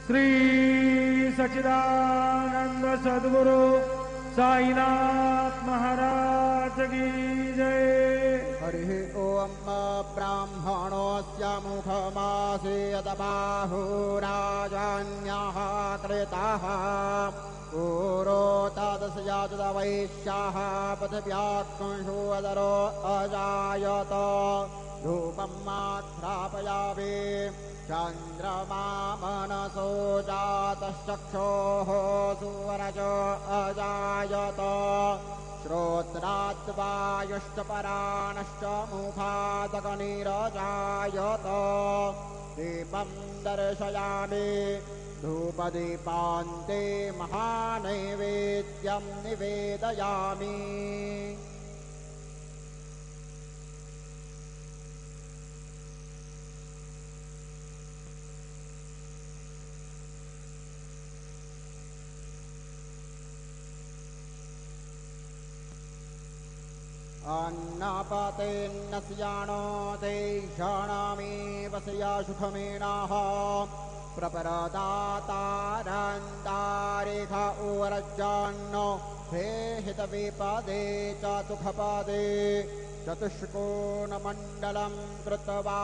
श्री सच्चिदानंद सद्गुरु साईनाथ महाराज की जय। हरि ओम ब्राह्मणोऽस्य मुखमासीत बाहुराजन्यः कृतः पूरो तदस्याजुत वैश्याः पृथिव्यात्मशोदरो अजायत धूपं माघ्रापयामि चन्द्रमा मनसो जातश्चक्षोः सुवरजो अजायत श्रोत्रात् वायुश्च पराणश्च मुखादग्निरजायत दीपं दर्शयामि धूपदीपान्ते महानैवेद्यं निवेदयामि। अन्नपतेन्नस्यानो देशाणामि वसया सुखमेनाः प्रपरदातारन्तारिख उरजान्नो हे हितविपदे चतुखपदे चतुष्कोणमण्डलं कृत्वा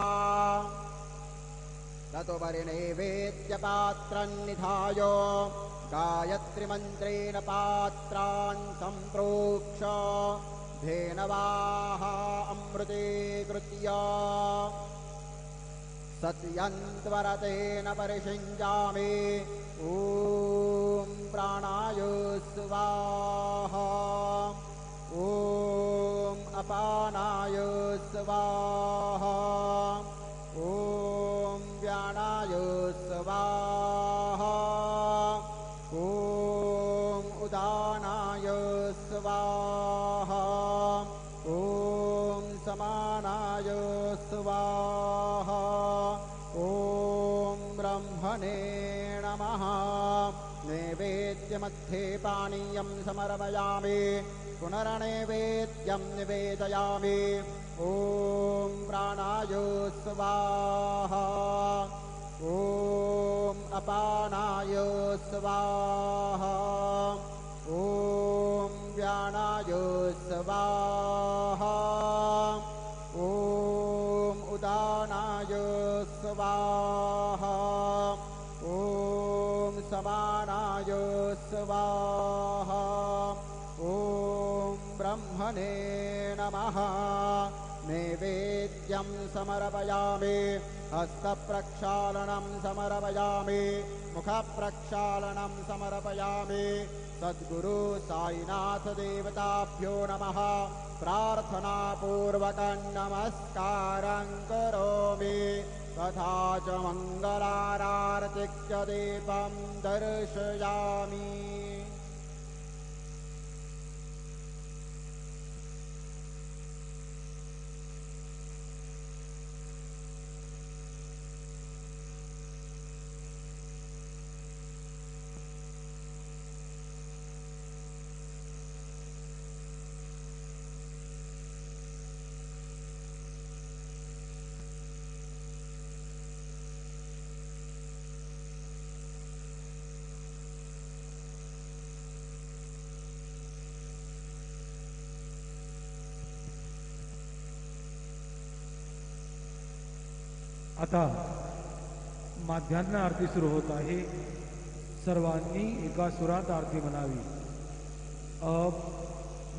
ततोपरि नैवेद्यपात्रं निधाय गायत्रीमन्त्रेण पात्रान् सम्प्रोक्ष धेनवाः अमृतीकृत्य सत्यन्त्वरतेन परिषिञ्जामि। ॐ प्राणाय स्वाहा ॐ अपानाय स्वाहा ॐ व्यानाय स्वाहा ॐ उदानाय स्वाहा ॐ समानाय स्वाहा ॐ ब्रह्मणे नमः। नैवेद्यमध्ये पानीयं समर्पयामि पुनर्नैवेद्यं निवेदयामि। ॐ प्राणाय स्वाहा ॐ अपानाय स्वाहा ॐ व्यानाय स्वाहा ॐ उदानाय स्वाहा ॐ समानाय स्वाहा ॐ ब्रह्मणे नमः। नैवेद्यं समर्पयामि हस्तप्रक्षालनं समर्पयामि मुखप्रक्षालनं समर्पयामि। सद्गुरु साईनाथ देवताभ्यो नमः। प्रार्थनापूर्वकं नमस्कारं करोमि तथा च मङ्गलारार्तिक्य दीपं दर्शयामि। आता माध्यान्ह आरती सुरू होत आहे। सर्वांनी एका सुरात आरती म्हणावी। अब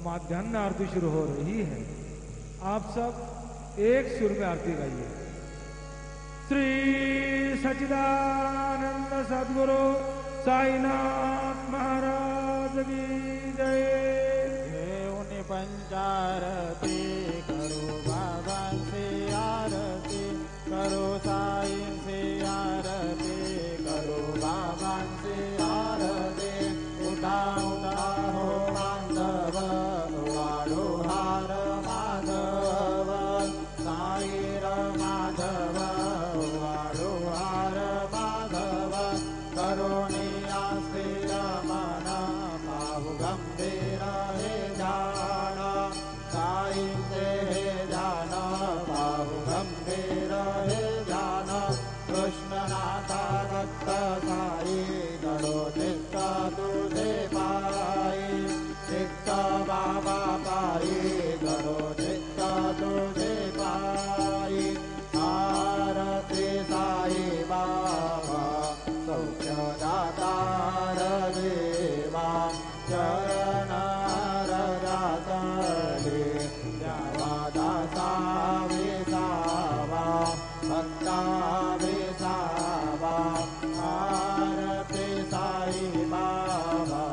माध्यान्ह आरती शुरू हो रही है। आप सब एक सुर में आरती गाइए। श्री सच्चिदानंद सद्गुरु साईनाथ महाराज की जय। देवनी पंचारती करो बाबा से आरती करो साई से आरती करो बाबा से आरती। उठा उठा हो माधव वाड़ो हार माधव साई माधव वाड़ो हार माधव करुणिया से मन पाहु गंभीर हे जाना साई से गौरा विसावा आरती साई बाबा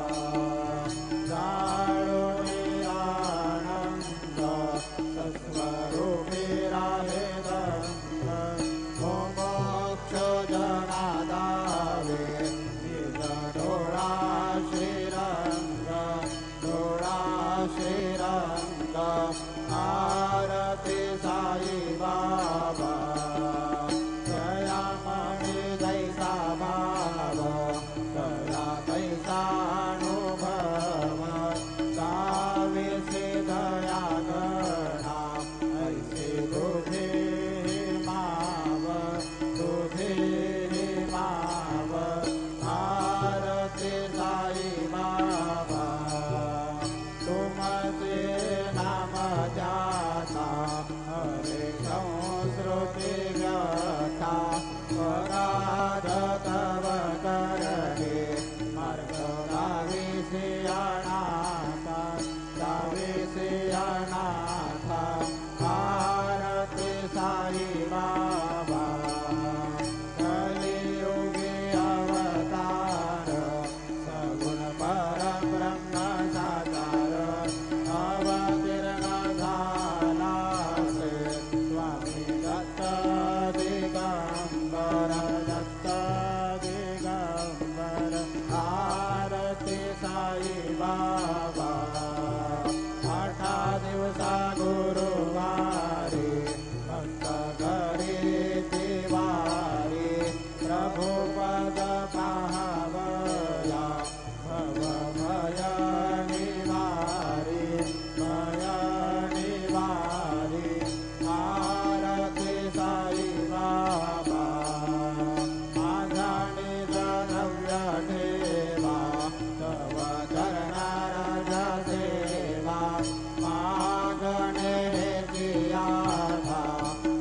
जाळोनी आनंद सत्स्वरूपी राहे दंत मोक्ष जनादावे निज डोळा श्रीरंग आरती साई बाबा जयामणि जैसा बाबा कया कैसा अनुभव गावे से दया गणा ऐसे तुझे माव आरती साई बाबा तुमचे नाम जाता हरे संस्कृती व्यथा पराध तव करणे मार्ग दाविसी अनाथा आरती साई बाबा कलियुगी अवतार सगुण परब्रह्म साकार अवतीर्ण झाला से स्वामी दत्त दिगंबर आरती साई बाबा 8 दिवसा गुरुवारी भक्त घरी दिवारी प्रभु पद पाहावया भव भय निवारी आरती साई बाबा माझा निज नव्य ठेवा तव चरणार सेवा मागणे जियाधा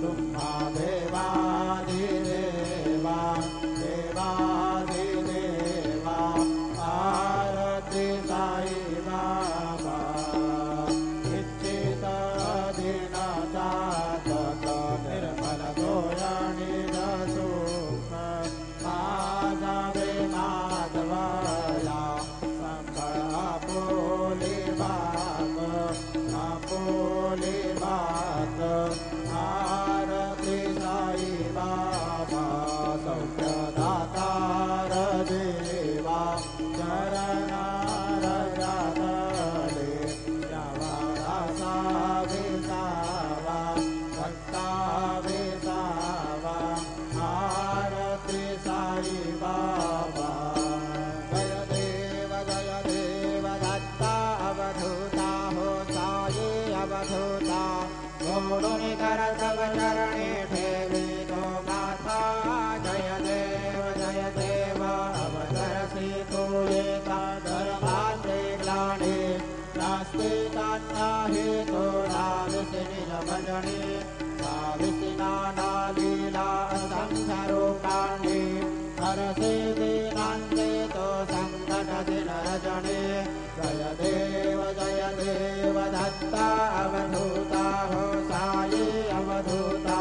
तुम्हा देवाधिदेवा आरती साई बाबा इच्छित दिनाचा तत निर्मल दोयणी सुख माझा माधवया संभळ आपोली बात आरती साई बाबा सौख्यदातार देवा चरणार जातले यावा रासा विसावा भक्ता विसावा आरती साई बाबा जय देव दत्ता अवधूता हो साई अवधूता गोडुनि कर तव चरणे ठेवी तो माता जय देव अवतरसी तू एका धर्माचे ग्लानी नास्तिकांना हे तो राविसी निज भजनी राविसी नाना लीला असंख्य रूपांनी हरसे दीनांचे तो संकट दिन रजनी जय देव दत्ता अवधूता हो साई अवधूता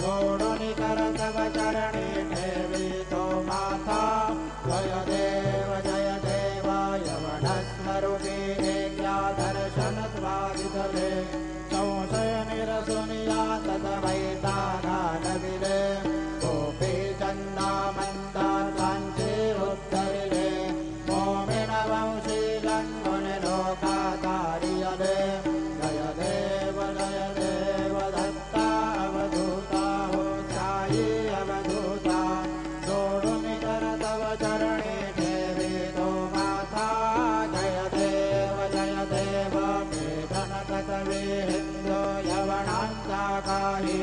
गोडुनि कर तव चरणे ठेवी तो माथा जय देव यवनस्वरूपी एकया दर्शन स्वादितले संशय निरसुनिया तद्वैता गानविले गोपी चंदा मंदा कांचे उत्तरिले मोमिन वंशी गन्मुनि लोकातारियले जय देव दत्ता अवधूता हो साई अवधूता जोडुनि कर तव चरणे ठेवी तो माथा जय देव मेधन कतवे हिंदो यवनांचा काही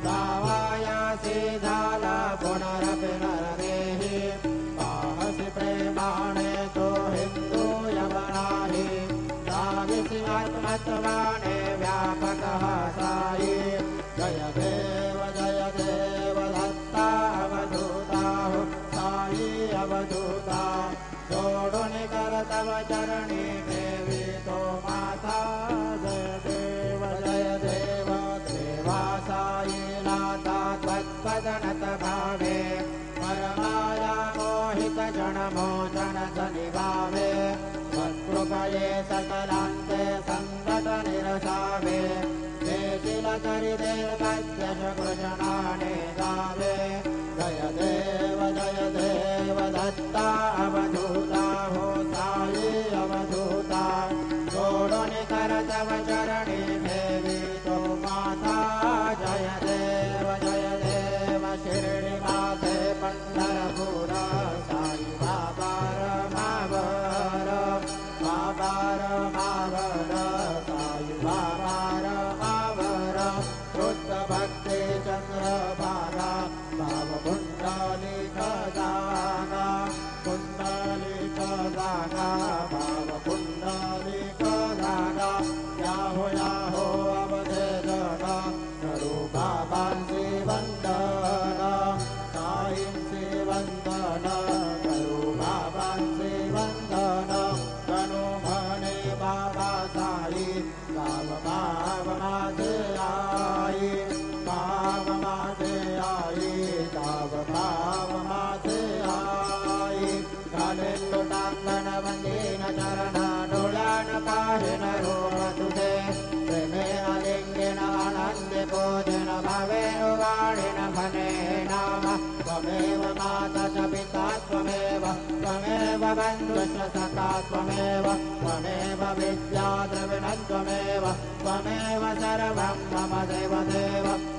गावायासी झाला पुनरपि नरदेही पाहसी प्रेमाने तो हिंदू यवनाही जाविसी आत्मत्वाने व्यापक साई जय देव दत्ता अवधूता हो साई अवधूता जोडुनि कर तव चरणी देवी तो माता जय देव देवा साई नाथा भवत्पदनत भावे परमाया मोहितजनमोचन सनिभावे मत्कृपये सकलान्ते सङ्कटनिरसावे देशिलचरिते गद्यशकृशनाने गावे जय देव दत्ता अवधूता हो साई अवधूता जोडोनि कर तव चरणी देवी तो माता जय देव शिरडी माते पंढरपूर साई बाबार मावर साई बाबार मावर शुद्ध भक्ती चंद्रभागा भाव कुंडलिक जागा भाव कुंडलिक जागा याहो अवधे जगा करू बाबांची वंदन साईंची वंदन करू बाबांची वंदन गणू म्हणे बाबा साई गाव माझे आई गाव माझे आई गाव माझे आई घाले लोटांगण वंदीन चरण डोळ्यान पाहिन रूप तुझे प्रेमे अलिंगेन आनंदे पूजन भावे उवाडिन भने नाम त्वमेव माता च पिता त्वमेव बन्धुश्च सखा त्वमेव विद्या द्रविणं त्वमेव सर्वं मम देव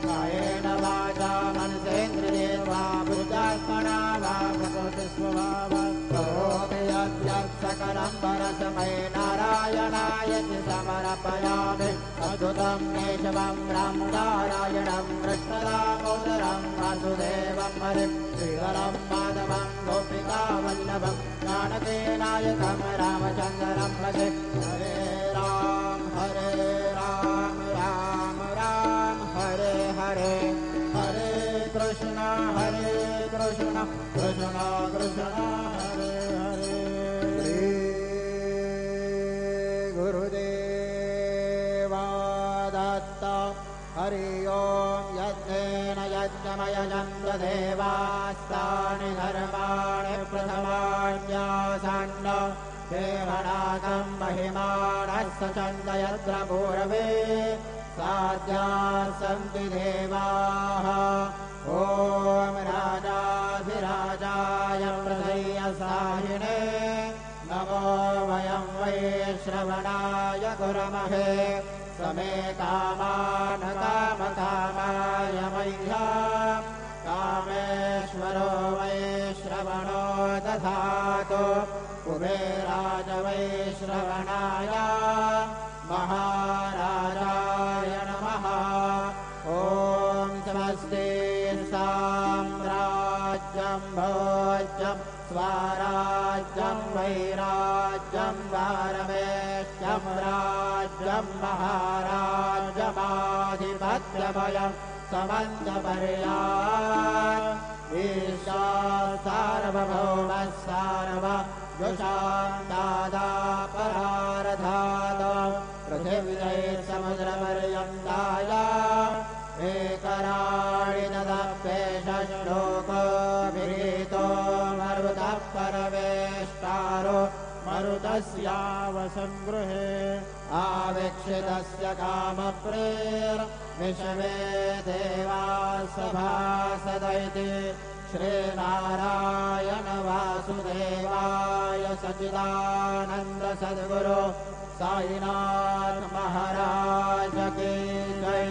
कायेन वाचा मनसेन्द्रियेर्वा बुद्धात्मना वा प्रकृतिस्वभावात् करोमि यद्यत् सकलं परस्मै नारायणाय समर्पयामि अद्भुतं केशवं रामनारायणं कृष्णदामोदरं वासुदेवं हरिं श्रीधरं माधवं गोपिकावल्लभं जानकीनायकं रामचन्द्रं भजे हरे राम राम राम हरे हरे हरे कृष्ण कृष्ण कृष्ण हरे हरे गुरुदेवा दत्त हरि ओं यज्ञेन यज्ञमयजन्त देवास्तानि धर्माणि प्रथमान्यासन्न देवनागं महिमानस्य चन्दयत्र पूर्वे साध्याः सन्ति देवाः ॐ राजाधिराजाय प्रदय्यसाहिने नमो वयं वै श्रवणाय कुर्महे समे कामान् कामकामाय मह्यं कामेश्वरो वै श्रवणो दधातु कुबेराज वै श्रवणाय महाराजाय नमः ॐ स्वस्ति साम्राज्यं भोज्यं स्वराज्यं वैराज्यं पारमेष्ठ्यं राज्यं महाराज्यमाधिपत्यभयं समन्तपर्याय ईशा सार्वभौमः सार्वयुषां दादा परारधात पृथिव्यै समुद्रपर्यन्ताय एकराणि ददप्येष श्लोकोऽभिरीतो मरुतः परमेष्टारो मरुतस्यावसङ्गृहे आवेक्षितस्य कामप्रेर्विषमे देवाः सभासदैति श्रीनारायण वासुदेवाय सच्चिदानन्द सद्गुरु साईनाथ महाराज की जय।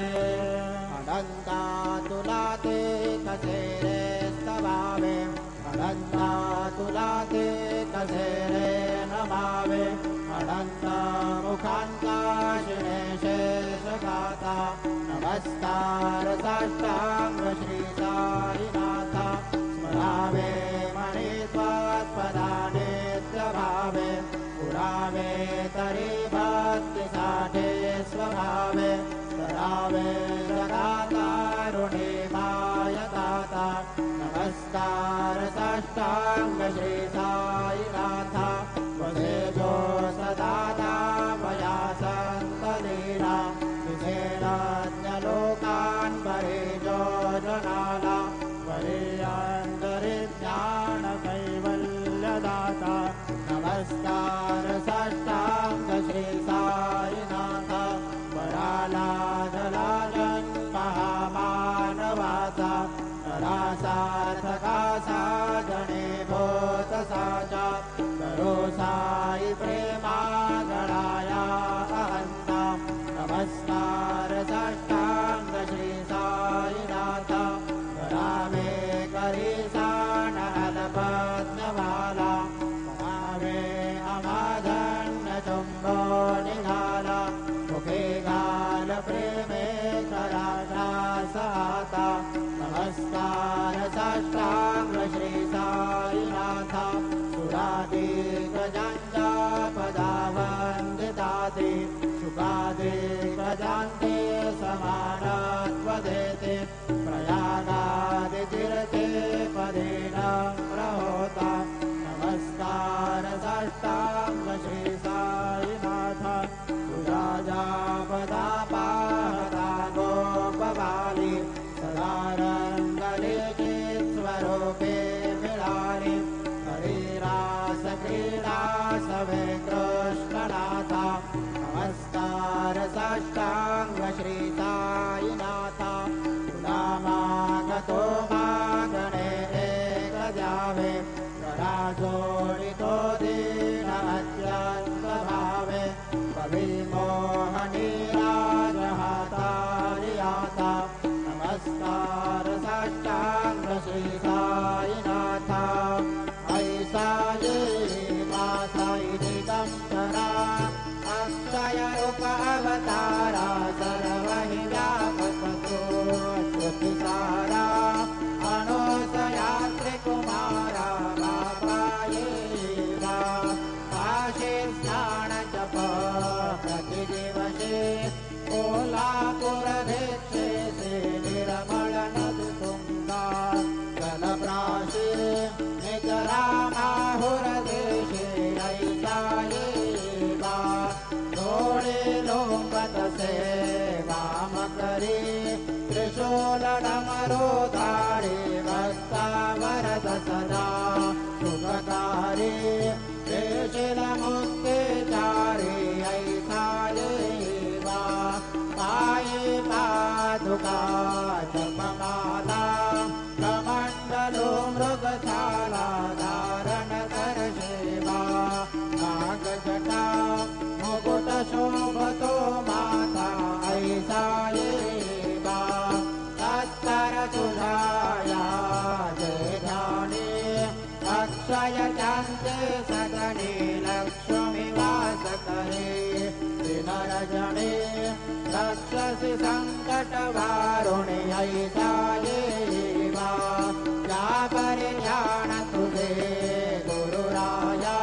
अनन्तातुलाते कसेरे स्तवावे अनन्तातुलाते कसेरे नमावे अनन्तमुखान्ताशिने शेषगाता नमस्कार साष्टांग श्री साईनाथ स्मरावे मणित्वात्पदानेत्यभावे पुरावे तरी भक्तिसाठे स्वभावे करावे जगातारुणे मायताता नमस्कार साष्टांग श्री साईनाथ वसेजो सदाता मया सन्तलीला विषेणान्यलोकान् परेजो जनाः नरासार्थका साजने भूत साचा करो साई प्रेमा गणाया अहंता नमस्कार साष्टांग श्री साईनाथ रामे करी सानहल पद्ममाला रामे अमाधन्न चुंबो निघाला मुखे गाल प्रेमे करानासाता नमस्कार साष्टांग श्री साईनाथ सुराधिक जंजा पदा वंदिताते सुखाधिक जंते समानत्व देते प्रयागादि तीर्थे पदे नम्र होता नमस्कार साष्टांग श्री साईनाथ सुराजा पदा पाहता गोपबाली सदा रंगले स्वरूपे मिळाली हरिरास क्रीडा सवे कृष्णनाथा नमस्कार साष्टांग श्री साईनाथ तुला मागतो मागणे एक द्यावे गळा जोडितो दीन अत्यंत भावे कवी मोहनी राज हातारी आता नमस्कार साष्टांग श्री साईनाथ ऐसा ये मासाई दिगंबरा अक्षय रूप अवतारा सर्वहि व्यापक तो श्रुति सारा अनोसयात्रि कुमारा बाबा ये काशी स्नान जप प्रतिदिवसे कोल्हापुर भिक्षे से निर्मल नद तुंगा जलप्राशी निजरामाहुर देशे ऐसा ये थोड़े लोपत से वाम करी त्रिशूल डमरो धारे वस्ता वरद सदा सुखकारी देशिल मुक्ति चारे ऐसा ये पाये पादुका जपमाला कमंडलो मृगशाला धारण कर सेवा नागजटा मुकुट शोभतो माता ऐसा ये तत्कर तुझाया जय ध्याने अक्षय चांते सदने लक्ष्मी वास करे दिनरजने रक्षसि संकट वारुणे ऐसा ये जा परिज्ञान तुझे गुरुराया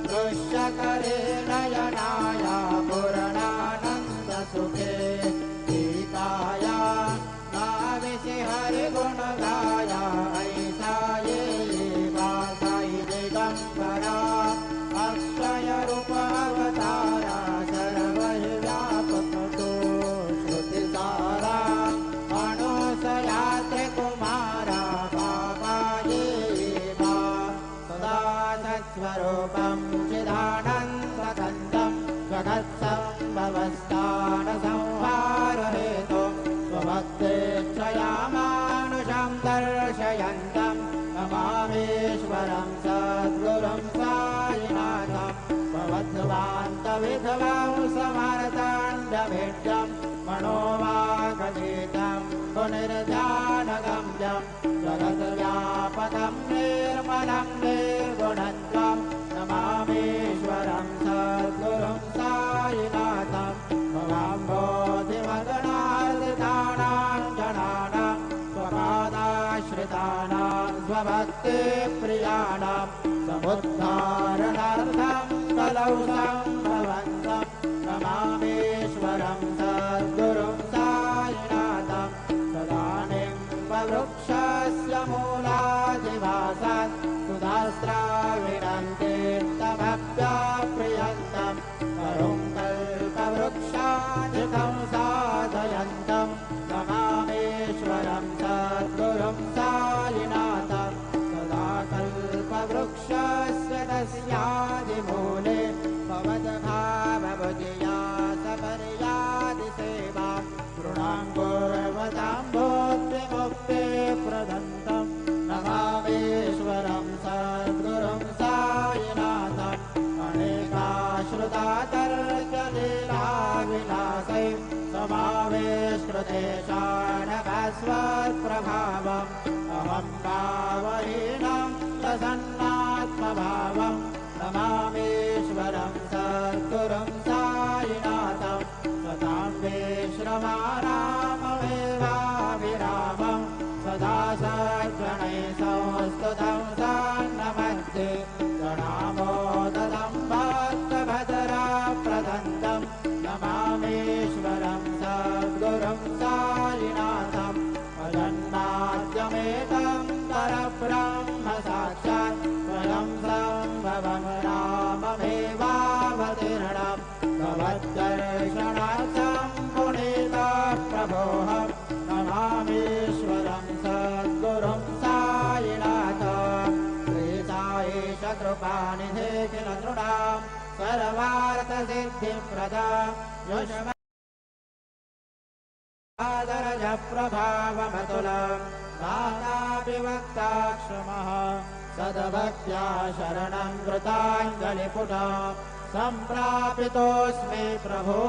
दृश्य करे नयनाया पूर्णानंद सुखे दीकाया नाविषि हरि गुण गाया ऐसा ये साई दिगंबरा अक्षय रूप अवतारा सर्वहि व्यापक तो श्रुति सारा अनोसयात्रि कुमारा बाबा ये सदा सत्स्वरूपं चिदानन्दकन्दं जगत्सम्भवस्थान संहारहेतुं स्वभक्तेच्छयामानुषं दर्शयन्तं नमामीश्वरं सद्गुरुं साईनाथं भवद्वान्तविधवां समर्थाण्डभिड्यं मनोवागीतं पुनर्ध्यानगम्यं जगद्व्यापकं निर्मलं निर्गुणत्वं नमामीश्वरं सद्गुरुं साईनाथं भवाम्बोधिमगणार्दितानां जनानां स्वपादाश्रितानां स्वभक्तिप्रियाणां समुद्धारणार्थं कलौ सम्भवन्तं नमामीश्वरं सद्गुरुं साईनाथं सदानिम्बवृक्षस्य मूलाधिवासात् सुधास्राविणं तीर्थमप्याप्रियन्तं करुं कल्पवृक्षाधिकं साधयन्तं नमामीश्वरं सद्गुरुं साईनाथं सदा कल्पवृक्षस्य तस्यादिमूले भवद्भावभुजया सपर्यादिसेवा गृणां कुर्वतां भूत्विमुक्ति प्रदन्तं नमामीश्वरं सद्गुरुं सायिनाथम् अनेकाश्रुतातर्कलीलाविलासै समावेशकृतेशानकस्वत्प्रभावम् अहं भावहीनं प्रसन्नात्मभावं नमामीश्वरं सद्गुरुं सायिनाथम् सतां विश्रमाराममेवाभिरामं सदा सज्जनैः संस्तुतं सान्नमध्ये प्रणामोदतं भक्तभद्रप्रदन्तं नमामीश्वरं सद्गुरुं सायिनाथम् अजन्माद्यमेकं परब्रह्म साक्षात् स्वयं सम्भवं राममेवावतीर्णं भवद्दर्शनार्थं पुनीतः प्रभोऽहं नमामीश्वरं सद्गुरुं सायिनाथम् श्रीसायीश कृपानिधे किल नृणां सर्वार्थसिद्धिप्रदा आदरजप्रभावमतुलं नानाविवक्ताक्षमः सद्भक्त्या शरणं कृताञ्जलिपुटं सम्प्रापितोऽस्मि प्रभो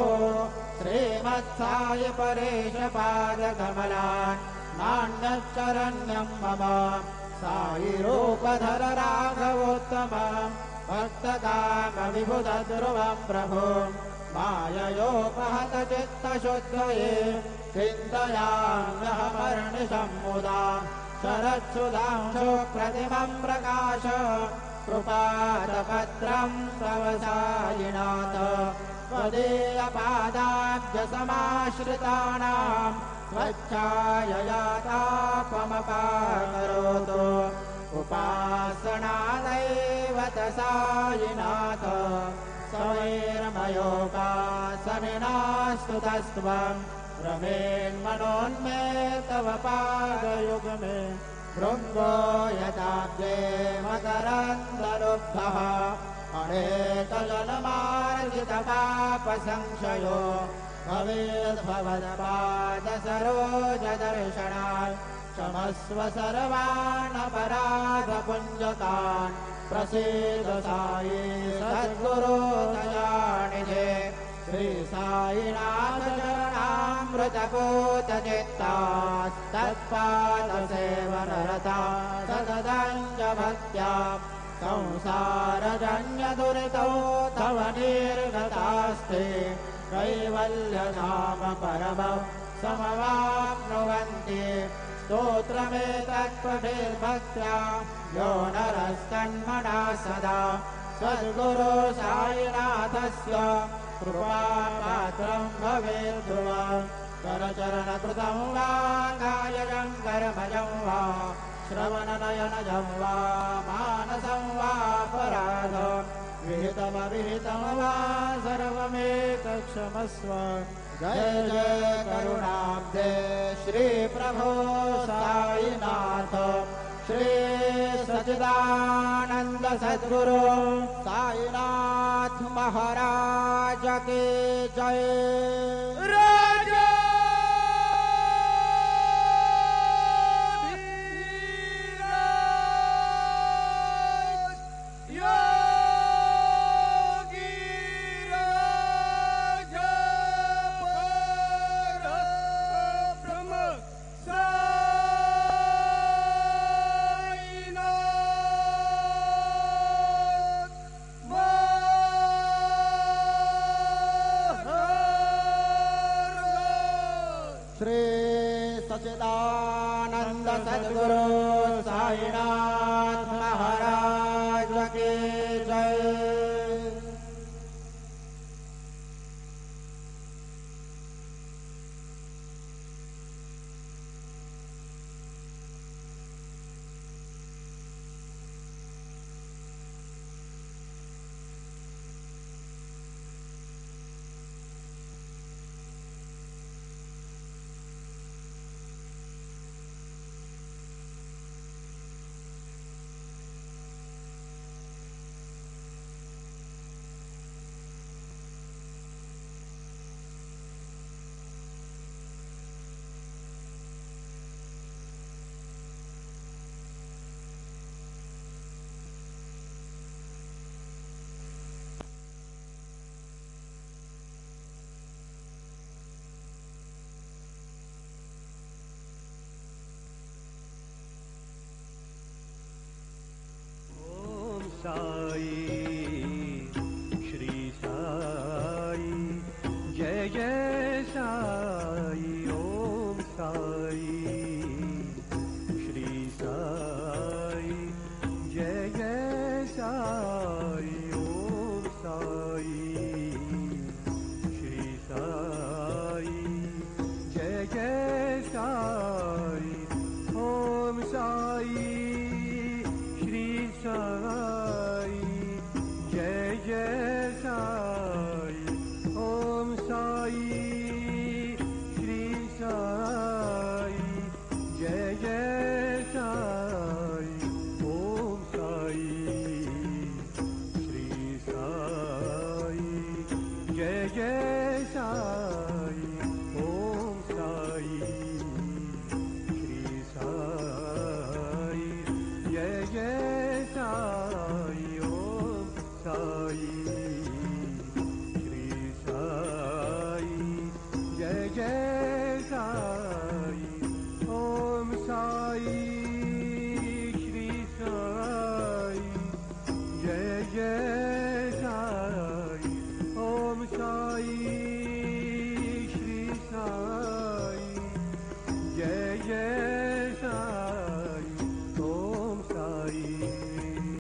श्रीमत्साय परेशपादकमलान् नान्यच्चरण्यं मम सायिरूपधर राघवोत्तमं भक्तकामविबुधध्रुवं प्रभो माययोपहत चित्तशुद्धये चिन्तयाम्यहमर्निशं मुदा शरत्सुधांशो प्रतिमं प्रकाश कृपादपत्रं तव सायिनाथ त्वदीयपादाब्जसमाश्रितानां स्वच्छाययातापमपाकरोतु उपासनादैवत सायिनाथ स्वैर्मयोपासनिनास्तु तस्त्वं रमेन्मनोन्मे तव पादयुग्मे भृङ्गो यदाब्जे मकरन्दलुब्धः अनेकजन्मार्जितपापसंशयो भवेद्भवत्पादसरोजदर्शनात् क्षमस्व सर्वानपराधपुञ्जकान् प्रसीद साई सद्गुरो दयानिधे श्री साईनाथ चरणामृतपूतचित्तास्तत्पादसेवनरता सददञ्ज भक्त्या संसारजन्यदुरितौ तव निर्गतास्ते कैवल्यधाम परमं समवाप्नुवन्ति स्तोत्रमेतत्पठेर्भक्त्या यो नरस्तन्मना सदा सद्गुरो साईनाथस्य कृपापात्रं भवेत् ध्रुवम् करचरणकृतं वा कायजं कर्मजं वा श्रवणनयनजं वा मानसं वापराध विहितमविहितं वा सर्वमेतत्क्षमस्व जय जय करुणाब्धे श्रीप्रभो साईनाथ श्री सच्चिदानंद सद्गुरु साईनाथ महाराज की जय। श्री सच्चिदानंद सद्गुरु साईनाथ महाराज की जय। साई